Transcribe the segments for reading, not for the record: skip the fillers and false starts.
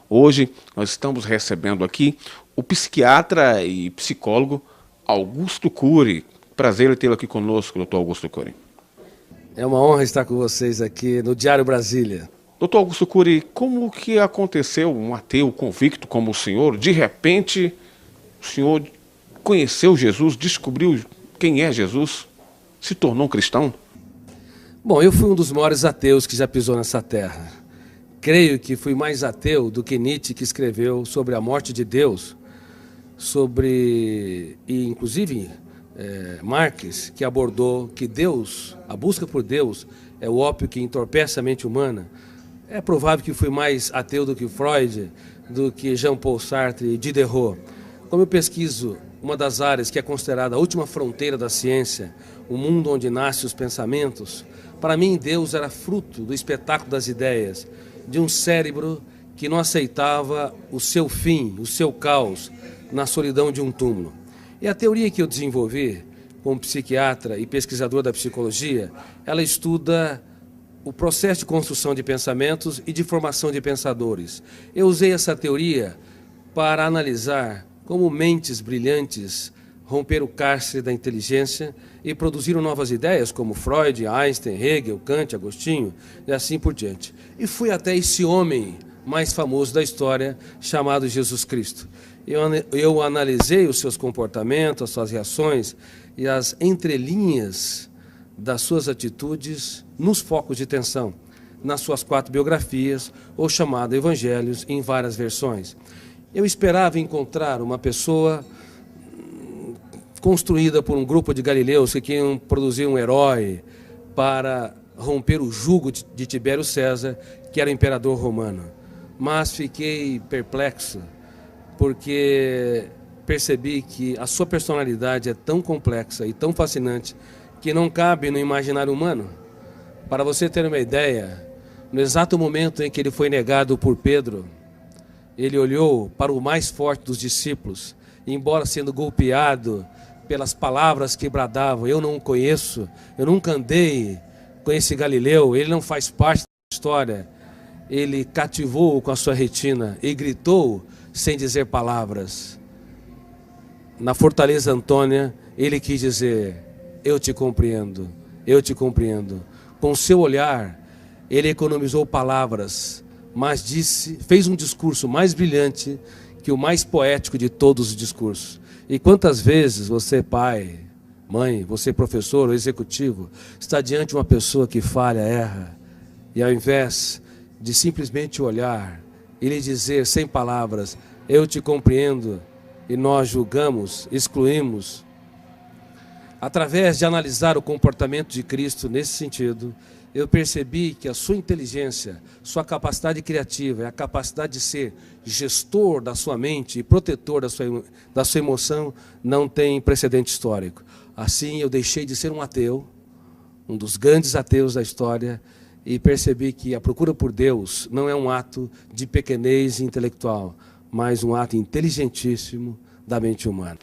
Hoje nós estamos recebendo aqui o psiquiatra e psicólogo Augusto Cury. Prazer em tê-lo aqui conosco, doutor Augusto Cury. É uma honra estar com vocês aqui no Diário Brasília. Doutor Augusto Cury, como que aconteceu um ateu convicto como o senhor? De repente, o senhor conheceu Jesus, descobriu quem é Jesus, se tornou um cristão? Bom, eu fui um dos maiores ateus que já pisou nessa terra. Creio que fui mais ateu do que Nietzsche, que escreveu sobre a morte de Deus, e inclusive Marx, que abordou que Deus, a busca por Deus, é o ópio que entorpece a mente humana. É provável que fui mais ateu do que Freud, do que Jean-Paul Sartre e Diderot. Como eu pesquiso uma das áreas que é considerada a última fronteira da ciência, o mundo onde nascem os pensamentos, para mim Deus era fruto do espetáculo das ideias, de um cérebro que não aceitava o seu fim, o seu caos, na solidão de um túmulo. E a teoria que eu desenvolvi como psiquiatra e pesquisador da psicologia, ela estuda o processo de construção de pensamentos e de formação de pensadores. Eu usei essa teoria para analisar como mentes brilhantes romperam o cárcere da inteligência e produziram novas ideias como Freud, Einstein, Hegel, Kant, Agostinho e assim por diante. E fui até esse homem mais famoso da história, chamado Jesus Cristo. Eu analisei os seus comportamentos, as suas reações e as entrelinhas das suas atitudes nos focos de tensão, nas suas 4 biografias, ou chamado Evangelhos, em várias versões. Eu esperava encontrar uma pessoa construída por um grupo de galileus que queriam produzir um herói para romper o jugo de Tibério César, que era imperador romano. Mas fiquei perplexo, porque percebi que a sua personalidade é tão complexa e tão fascinante que não cabe no imaginário humano. Para você ter uma ideia, no exato momento em que ele foi negado por Pedro, ele olhou para o mais forte dos discípulos, e embora sendo golpeado pelas palavras que bradavam, eu não o conheço, eu nunca andei com esse Galileu, ele não faz parte da história, ele cativou com a sua retina e gritou sem dizer palavras. Na Fortaleza Antônia, ele quis dizer: eu te compreendo, eu te compreendo. Com seu olhar, ele economizou palavras, mas fez um discurso mais brilhante que o mais poético de todos os discursos. E quantas vezes você, pai, mãe, você, professor ou executivo, está diante de uma pessoa que falha, erra, e ao invés de simplesmente olhar e lhe dizer sem palavras: eu te compreendo, e nós julgamos, excluímos. Através de analisar o comportamento de Cristo nesse sentido, eu percebi que a sua inteligência, sua capacidade criativa, a capacidade de ser gestor da sua mente e protetor da sua emoção não tem precedente histórico. Assim, eu deixei de ser um ateu, um dos grandes ateus da história, e percebi que a procura por Deus não é um ato de pequenez intelectual, mas um ato inteligentíssimo da mente humana.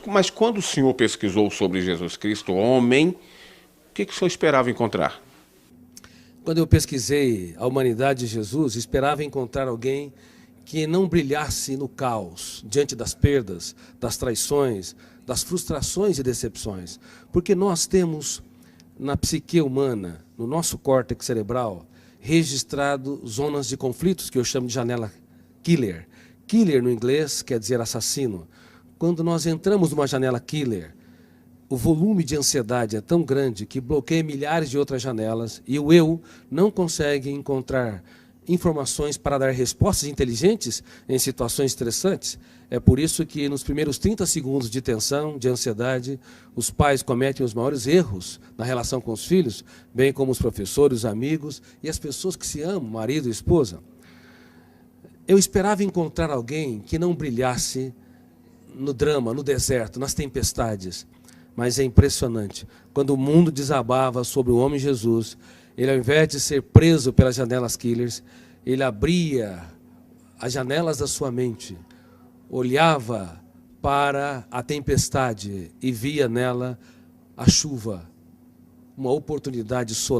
Mas quando o senhor pesquisou sobre Jesus Cristo, homem, o que o senhor esperava encontrar? Quando eu pesquisei a humanidade de Jesus, esperava encontrar alguém que não brilhasse no caos, diante das perdas, das traições, das frustrações e decepções. Porque nós temos na psique humana, no nosso córtex cerebral, registrado zonas de conflitos que eu chamo de janela killer. Killer no inglês quer dizer assassino. Quando nós entramos numa janela killer, o volume de ansiedade é tão grande que bloqueia milhares de outras janelas e o eu não consegue encontrar informações para dar respostas inteligentes em situações estressantes. É por isso que nos primeiros 30 segundos de tensão, de ansiedade, os pais cometem os maiores erros na relação com os filhos, bem como os professores, os amigos e as pessoas que se amam, marido e esposa. Eu esperava encontrar alguém que não brilhasse no drama, no deserto, nas tempestades. Mas é impressionante, quando o mundo desabava sobre o homem Jesus, ele, ao invés de ser preso pelas janelas killers, ele abria as janelas da sua mente, olhava para a tempestade e via nela a chuva, uma oportunidade solene.